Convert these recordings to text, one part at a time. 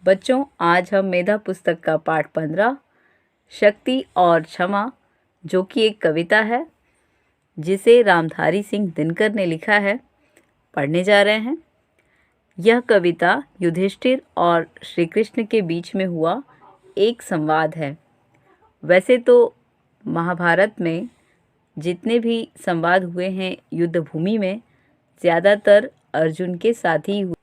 बच्चों, आज हम मेधा पुस्तक का पाठ 15 शक्ति और क्षमा, जो कि एक कविता है जिसे रामधारी सिंह दिनकर ने लिखा है, पढ़ने जा रहे हैं। यह कविता युधिष्ठिर और श्री कृष्ण के बीच में हुआ एक संवाद है। वैसे तो महाभारत में जितने भी संवाद हुए हैं युद्ध भूमि में, ज़्यादातर अर्जुन के साथ ही हुए।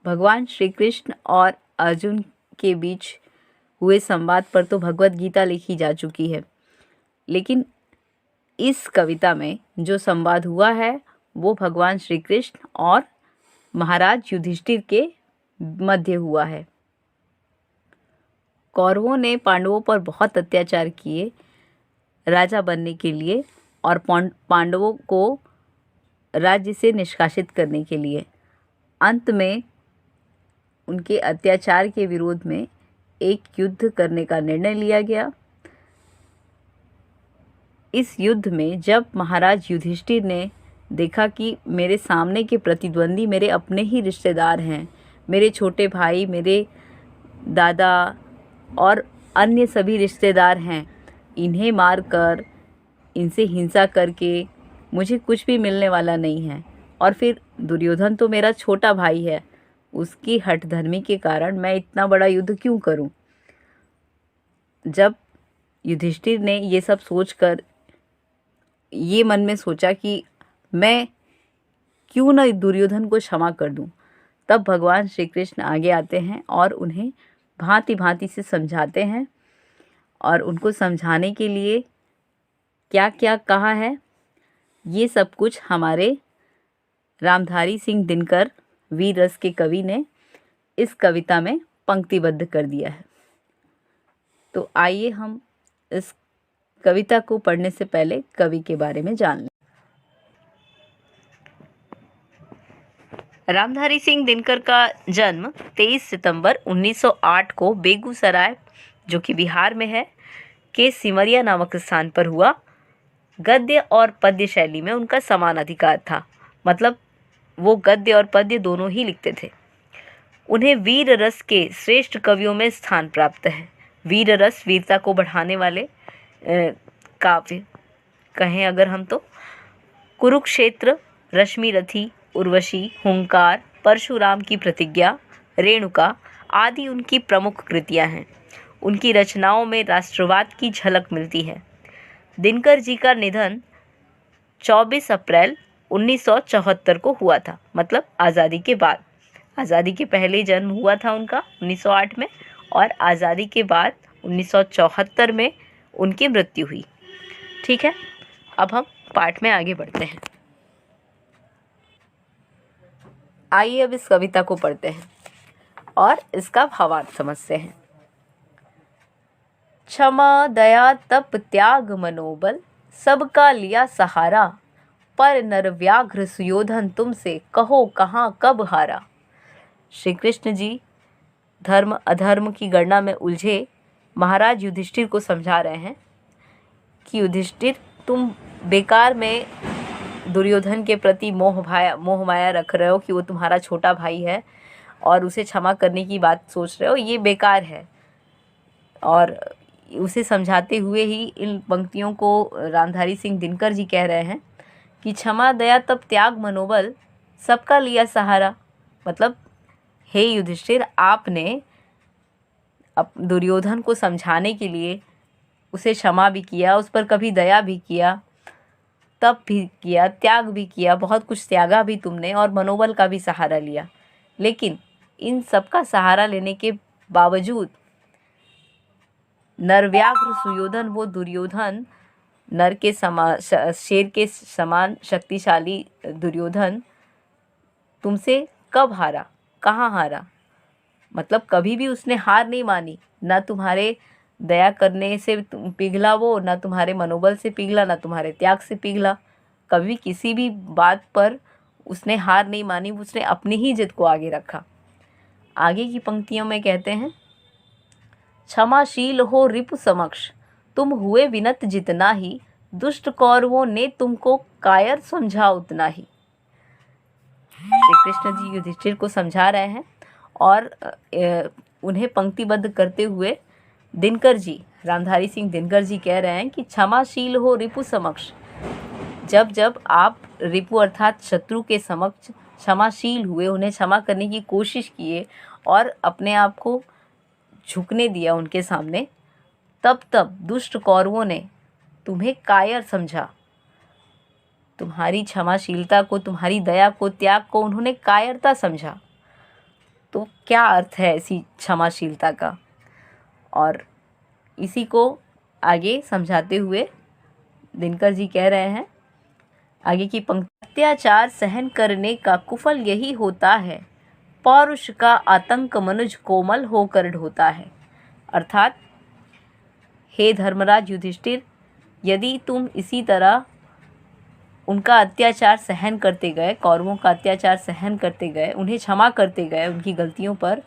भगवान श्री कृष्ण और अर्जुन के बीच हुए संवाद पर तो भगवत गीता लिखी जा चुकी है, लेकिन इस कविता में जो संवाद हुआ है वो भगवान श्री कृष्ण और महाराज युधिष्ठिर के मध्य हुआ है। कौरवों ने पांडवों पर बहुत अत्याचार किए राजा बनने के लिए और पांडवों को राज्य से निष्कासित करने के लिए। अंत में उनके अत्याचार के विरोध में एक युद्ध करने का निर्णय लिया गया। इस युद्ध में जब महाराज युधिष्ठिर ने देखा कि मेरे सामने के प्रतिद्वंदी मेरे अपने ही रिश्तेदार हैं, मेरे छोटे भाई, मेरे दादा और अन्य सभी रिश्तेदार हैं, इन्हें मारकर, इनसे हिंसा करके मुझे कुछ भी मिलने वाला नहीं है, और फिर दुर्योधन तो मेरा छोटा भाई है, उसकी हठधर्मी के कारण मैं इतना बड़ा युद्ध क्यों करूं। जब युधिष्ठिर ने ये सब सोचकर ये मन में सोचा कि मैं क्यों न दुर्योधन को क्षमा कर दूं, तब भगवान श्री कृष्ण आगे आते हैं और उन्हें भांति भांति से समझाते हैं। और उनको समझाने के लिए क्या क्या कहा है, ये सब कुछ हमारे रामधारी सिंह दिनकर वीर रस के कवि ने इस कविता में पंक्तिबद्ध कर दिया है। तो आइए हम इस कविता को पढ़ने से पहले कवि के बारे में जान लें। रामधारी सिंह दिनकर का जन्म 23 सितंबर 1908 को बेगूसराय, जो कि बिहार में है, के सिमरिया नामक स्थान पर हुआ। गद्य और पद्य शैली में उनका समान अधिकार था, मतलब वो गद्य और पद्य दोनों ही लिखते थे। उन्हें वीर रस के श्रेष्ठ कवियों में स्थान प्राप्त है। वीर रस वीरता को बढ़ाने वाले काव्य कहें अगर हम तो कुरुक्षेत्र, रश्मिरथी, उर्वशी, हुंकार, परशुराम की प्रतिज्ञा, रेणुका आदि उनकी प्रमुख कृतियां हैं। उनकी रचनाओं में राष्ट्रवाद की झलक मिलती है। दिनकर जी का निधन 24 अप्रैल 1974 को हुआ था, मतलब आज़ादी के बाद। आज़ादी के पहले जन्म हुआ था उनका 1908 में, और आज़ादी के बाद 1974 में उनकी मृत्यु हुई। ठीक है, अब हम पाठ में आगे बढ़ते हैं। आइए अब इस कविता को पढ़ते हैं और इसका भावार्थ समझते हैं। क्षमा दया तप त्याग मनोबल, सबका लिया सहारा, पर नरव्याघ्र सुयोधन तुमसे कहो कहाँ कब हारा। श्री कृष्ण जी धर्म अधर्म की गणना में उलझे महाराज युधिष्ठिर को समझा रहे हैं कि युधिष्ठिर, तुम बेकार में दुर्योधन के प्रति मोह माया रख रहे हो कि वो तुम्हारा छोटा भाई है और उसे क्षमा करने की बात सोच रहे हो, ये बेकार है। और उसे समझाते हुए ही इन पंक्तियों को रामधारी सिंह दिनकर जी कह रहे हैं कि क्षमा दया तप त्याग मनोबल, सबका लिया सहारा। मतलब हे युधिष्ठिर, आपने दुर्योधन को समझाने के लिए उसे क्षमा भी किया, उस पर कभी दया भी किया, तप भी किया, त्याग भी किया, बहुत कुछ त्यागा भी तुमने, और मनोबल का भी सहारा लिया। लेकिन इन सब का सहारा लेने के बावजूद नरव्याघ्र सुयोधन, वो दुर्योधन, नर के समान, शेर के समान शक्तिशाली दुर्योधन तुमसे कब हारा, कहाँ हारा। मतलब कभी भी उसने हार नहीं मानी, ना तुम्हारे दया करने से पिघला वो, ना तुम्हारे मनोबल से पिघला, ना तुम्हारे त्याग से पिघला। कभी किसी भी बात पर उसने हार नहीं मानी, उसने अपनी ही जिद को आगे रखा। आगे की पंक्तियों में कहते हैं, क्षमाशील हो रिपु समक्ष, तुम हुए विनत जितना ही, दुष्ट कौरवों ने तुमको कायर समझा उतना ही। श्री कृष्ण जी युधिष्ठिर को समझा रहे हैं और उन्हें पंक्तिबद्ध करते हुए दिनकर जी, रामधारी सिंह दिनकर जी कह रहे हैं कि क्षमाशील हो रिपु समक्ष। जब जब आप रिपु अर्थात शत्रु के समक्ष क्षमाशील हुए, उन्हें क्षमा करने की कोशिश किए और अपने आप को झुकने दिया उनके सामने, तब तब दुष्ट कौरवों ने तुम्हें कायर समझा। तुम्हारी क्षमाशीलता को, तुम्हारी दया को, त्याग को उन्होंने कायरता समझा। तो क्या अर्थ है ऐसी क्षमाशीलता का? और इसी को आगे समझाते हुए दिनकर जी कह रहे हैं आगे की पंक्ति, अत्याचार सहन करने का कुफल यही होता है, पौरुष का आतंक मनुज कोमल होकर ढोता है। अर्थात हे धर्मराज युधिष्ठिर, यदि तुम इसी तरह उनका अत्याचार सहन करते गए, कौरवों का अत्याचार सहन करते गए, उन्हें क्षमा करते गए उनकी गलतियों पर,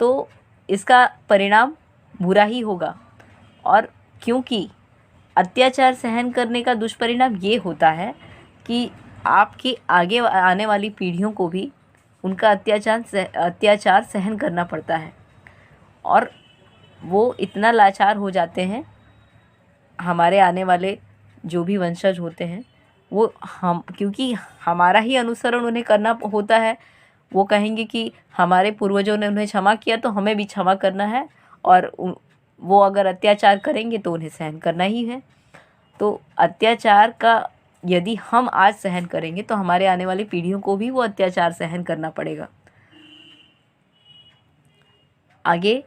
तो इसका परिणाम बुरा ही होगा। और क्योंकि अत्याचार सहन करने का दुष्परिणाम ये होता है कि आपकी आगे आने वाली पीढ़ियों को भी उनका अत्याचार सहन करना पड़ता है और वो इतना लाचार हो जाते हैं, हमारे आने वाले जो भी वंशज होते हैं वो क्योंकि हमारा ही अनुसरण उन्हें करना होता है, वो कहेंगे कि हमारे पूर्वजों ने उन्हें क्षमा किया तो हमें भी क्षमा करना है, और वो अगर अत्याचार करेंगे तो उन्हें सहन करना ही है। तो अत्याचार का यदि हम आज सहन करेंगे तो हमारे आने वाली पीढ़ियों को भी वो अत्याचार सहन करना पड़ेगा। आगे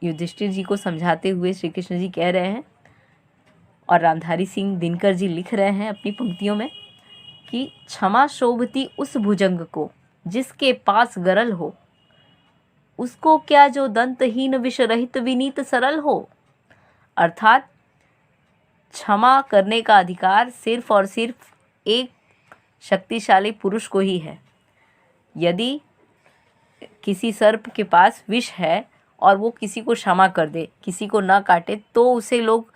युधिष्ठिर जी को समझाते हुए श्री कृष्ण जी कह रहे हैं और रामधारी सिंह दिनकर जी लिख रहे हैं अपनी पंक्तियों में कि क्षमा शोभती उस भुजंग को जिसके पास गरल हो, उसको क्या जो दंतहीन विष रहित विनीत सरल हो। अर्थात क्षमा करने का अधिकार सिर्फ और सिर्फ एक शक्तिशाली पुरुष को ही है। यदि किसी सर्प के पास विष है और वो किसी को क्षमा कर दे, किसी को ना काटे, तो उसे लोग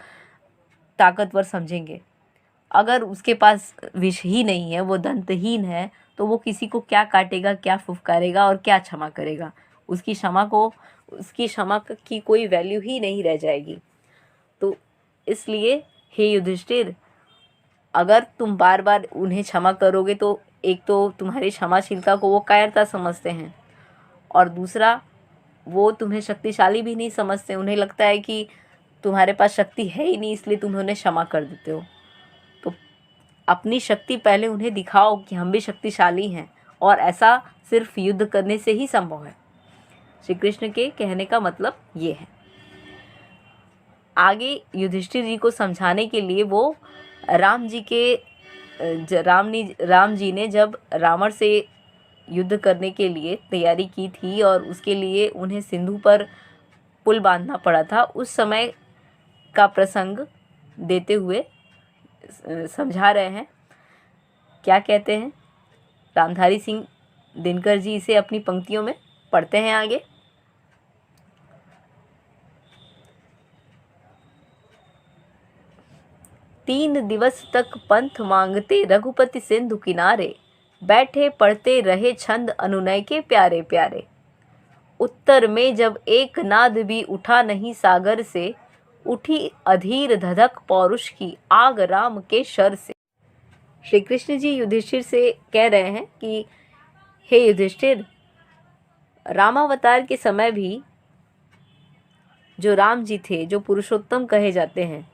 ताकतवर समझेंगे। अगर उसके पास विष ही नहीं है, वो दंतहीन है, तो वो किसी को क्या काटेगा, क्या फुफकारेगा और क्या क्षमा करेगा? उसकी क्षमा की कोई वैल्यू ही नहीं रह जाएगी। तो इसलिए हे युधिष्ठिर, अगर तुम बार बार उन्हें क्षमा करोगे तो एक तो तुम्हारी क्षमाशीलता को वो कायरता समझते हैं और दूसरा वो तुम्हें शक्तिशाली भी नहीं समझते। उन्हें लगता है कि तुम्हारे पास शक्ति है ही नहीं, इसलिए तुम उन्हें क्षमा कर देते हो। तो अपनी शक्ति पहले उन्हें दिखाओ कि हम भी शक्तिशाली हैं, और ऐसा सिर्फ युद्ध करने से ही संभव है। श्री कृष्ण के कहने का मतलब ये है। आगे युधिष्ठिर जी को समझाने के लिए वो राम जी ने जब रावण से युद्ध करने के लिए तैयारी की थी और उसके लिए उन्हें सिंधु पर पुल बांधना पड़ा था, उस समय का प्रसंग देते हुए समझा रहे हैं। क्या कहते हैं रामधारी सिंह दिनकर जी, इसे अपनी पंक्तियों में पढ़ते हैं आगे। 3 दिवस तक पंथ मांगते रघुपति सिंधु किनारे, बैठे पढ़ते रहे छंद अनुनय के प्यारे प्यारे। उत्तर में जब एक नाद भी उठा नहीं सागर से, उठी अधीर धधक पौरुष की आग राम के शर से। श्री कृष्ण जी युधिष्ठिर से कह रहे हैं कि हे युधिष्ठिर, रामावतार के समय भी जो राम जी थे, जो पुरुषोत्तम कहे जाते हैं,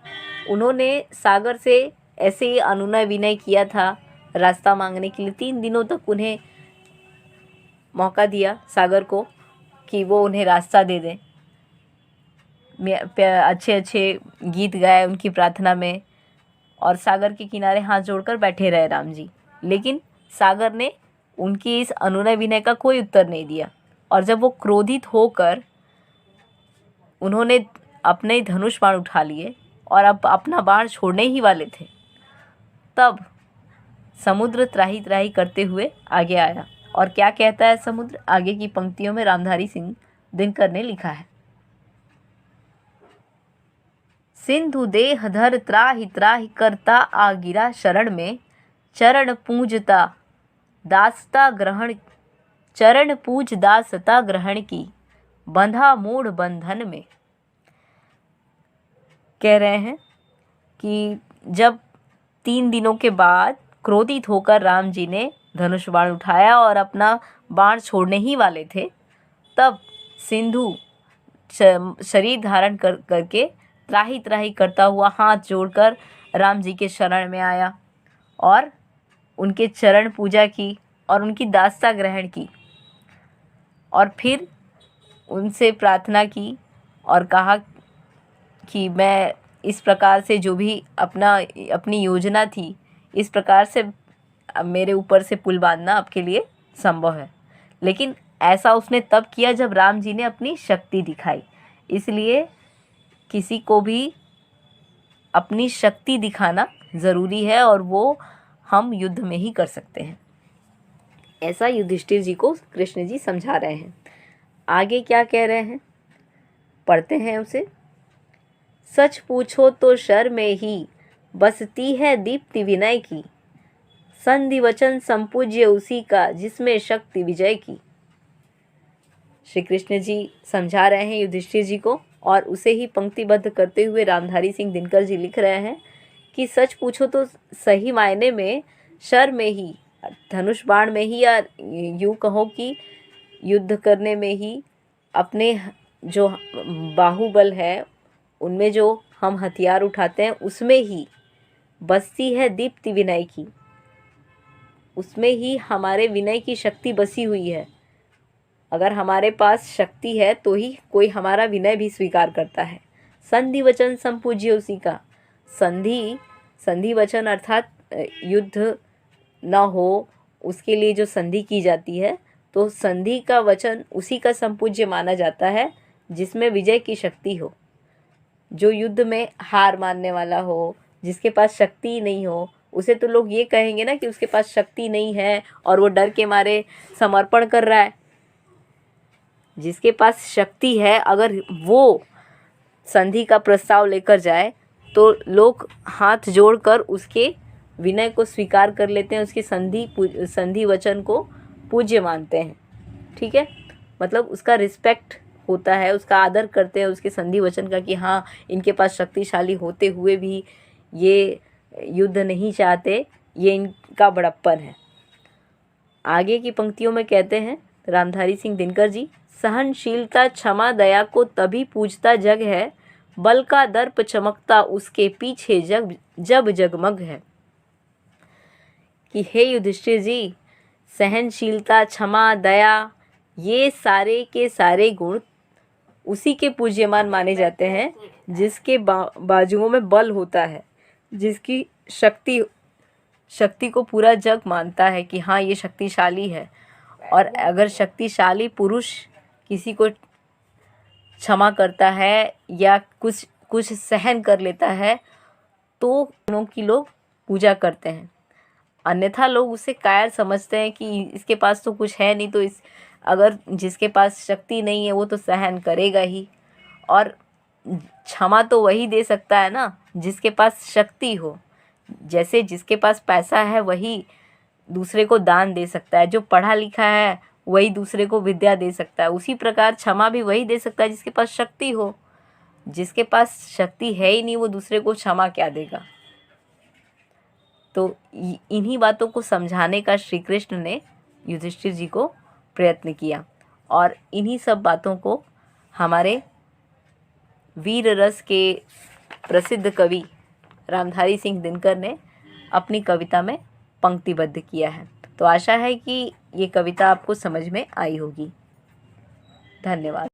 उन्होंने सागर से ऐसे ही अनुनय विनय किया था रास्ता मांगने के लिए। 3 दिनों तक उन्हें मौका दिया सागर को कि वो उन्हें रास्ता दे दें। अच्छे अच्छे गीत गाए उनकी प्रार्थना में और सागर के किनारे हाथ जोड़कर बैठे रहे राम जी। लेकिन सागर ने उनकी इस अनुनय विनय का कोई उत्तर नहीं दिया, और जब वो क्रोधित होकर उन्होंने अपने धनुष बाण उठा लिए और अब अपना बाण छोड़ने ही वाले थे, तब समुद्र त्राही त्राही करते हुए आगे आया। और क्या कहता है समुद्र? आगे की पंक्तियों में रामधारी सिंह दिनकर ने लिखा है, सिंधु देह धर त्राहि त्राहि करता आ गिरा शरण में, चरण पूजता दासता ग्रहण चरण पूज दासता ग्रहण की, बंधा मूढ़ बंधन में। कह रहे हैं कि जब 3 दिनों के बाद क्रोधित होकर राम जी ने धनुष बाण उठाया और अपना बाण छोड़ने ही वाले थे, तब सिंधु शरीर धारण करके त्राही त्राही करता हुआ हाथ जोड़कर राम जी के शरण में आया और उनके चरण पूजा की और उनकी दास्ता ग्रहण की और फिर उनसे प्रार्थना की और कहा कि मैं इस प्रकार से जो भी अपनी योजना थी, इस प्रकार से मेरे ऊपर से पुल बांधना आपके लिए संभव है। लेकिन ऐसा उसने तब किया जब राम जी ने अपनी शक्ति दिखाई। इसलिए किसी को भी अपनी शक्ति दिखाना ज़रूरी है और वो हम युद्ध में ही कर सकते हैं। ऐसा युधिष्ठिर जी को कृष्ण जी समझा रहे हैं। आगे क्या कह रहे हैं, पढ़ते हैं उसे। सच पूछो तो शर में ही बसती है दीप्ति विनय की, संधि वचन संपूज्य उसी का जिसमें शक्ति विजय की। श्री कृष्ण जी समझा रहे हैं युधिष्ठिर जी को और उसे ही पंक्तिबद्ध करते हुए रामधारी सिंह दिनकर जी लिख रहे हैं कि सच पूछो तो सही मायने में शर में ही, धनुष बाण में ही, या यूँ कहो कि युद्ध करने में ही, अपने जो बाहुबल है उनमें जो हम हथियार उठाते हैं उसमें ही बसती है दीप्ति विनय की, उसमें ही हमारे विनय की शक्ति बसी हुई है। अगर हमारे पास शक्ति है तो ही कोई हमारा विनय भी स्वीकार करता है। संधि वचन संपूज्य उसी का, संधि वचन अर्थात युद्ध न हो उसके लिए जो संधि की जाती है, तो संधि का वचन उसी का संपूज्य माना जाता है जिसमें विजय की शक्ति हो। जो युद्ध में हार मानने वाला हो, जिसके पास शक्ति नहीं हो, उसे तो लोग ये कहेंगे ना कि उसके पास शक्ति नहीं है और वो डर के मारे समर्पण कर रहा है। जिसके पास शक्ति है, अगर वो संधि का प्रस्ताव लेकर जाए तो लोग हाथ जोड़कर उसके विनय को स्वीकार कर लेते हैं, उसके संधि वचन को पूज्य मानते हैं। ठीक है, मतलब उसका रिस्पेक्ट होता है, उसका आदर करते हैं उसके संधि वचन का कि हाँ, इनके पास शक्तिशाली होते हुए भी ये युद्ध नहीं चाहते, ये इनका बड़प्पन है। आगे की पंक्तियों में कहते हैं रामधारी सिंह दिनकर जी, सहनशीलता क्षमा दया को तभी पूजता जग है, बल का दर्प चमकता उसके पीछे जब जगमग है। कि हे युधिष्ठिर जी, सहनशीलता, क्षमा, दया, ये सारे के सारे गुण उसी के पूज्यमान माने जाते हैं जिसके बाजुओं में बल होता है, जिसकी शक्ति को पूरा जग मानता है कि हाँ, ये शक्तिशाली है। और अगर शक्तिशाली पुरुष किसी को क्षमा करता है या कुछ सहन कर लेता है तो गुणों की लोग पूजा करते हैं। अन्यथा लोग उसे कायर समझते हैं कि इसके पास तो कुछ है नहीं, तो अगर जिसके पास शक्ति नहीं है वो तो सहन करेगा ही। और क्षमा तो वही दे सकता है ना जिसके पास शक्ति हो। जैसे जिसके पास पैसा है वही दूसरे को दान दे सकता है, जो पढ़ा लिखा है वही दूसरे को विद्या दे सकता है, उसी प्रकार क्षमा भी वही दे सकता है जिसके पास शक्ति हो। जिसके पास शक्ति है ही नहीं वो दूसरे को क्षमा क्या देगा। तो इन्हीं बातों को समझाने का श्री कृष्ण ने युधिष्ठिर जी को प्रयत्न किया और इन्हीं सब बातों को हमारे वीर रस के प्रसिद्ध कवि रामधारी सिंह दिनकर ने अपनी कविता में पंक्तिबद्ध किया है। तो आशा है कि ये कविता आपको समझ में आई होगी। धन्यवाद।